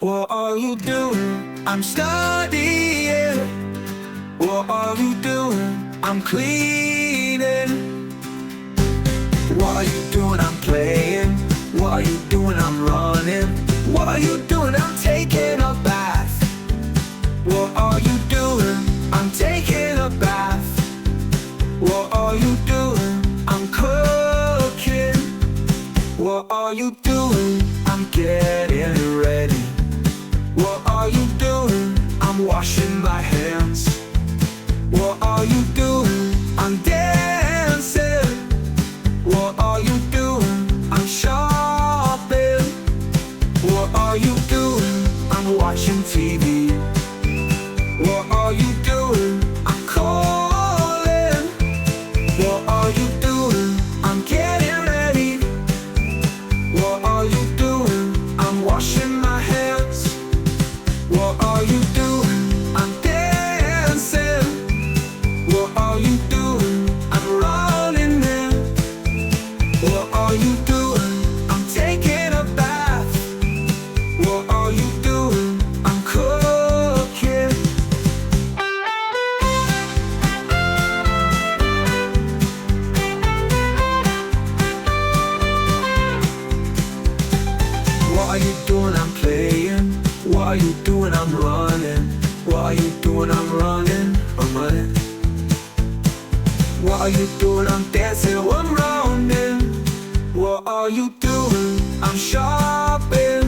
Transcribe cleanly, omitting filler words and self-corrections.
What are you doing? I'm studying. What are you doing? I'm cleaning. What are you doing? I'm playing. What are you doing? I'm running. What are you doing? I'm taking a bath. What are you doing? I'm taking a bath. What are you doing? I'm cooking. What are you doing? I'm getting ready. What are you doing? I'm washing my hands. What are you doing? I'm dancing. What are you doing? I'm shopping. What are you doing? I'm watching TV. What are you doing? I'm calling. What are you doing? I'm getting ready. What are you doing? I'm washing my hands. What are you doing? I'm dancing. What are you doing? I'm running in. What are you doing? I'm taking a bath. What are you doing? I'm cooking. What are you doing? I'm playing. What are you doing? I'm running. What are you doing? I'm running. I'm running. What are you doing? I'm dancing. I'm running. What are you doing? I'm shopping.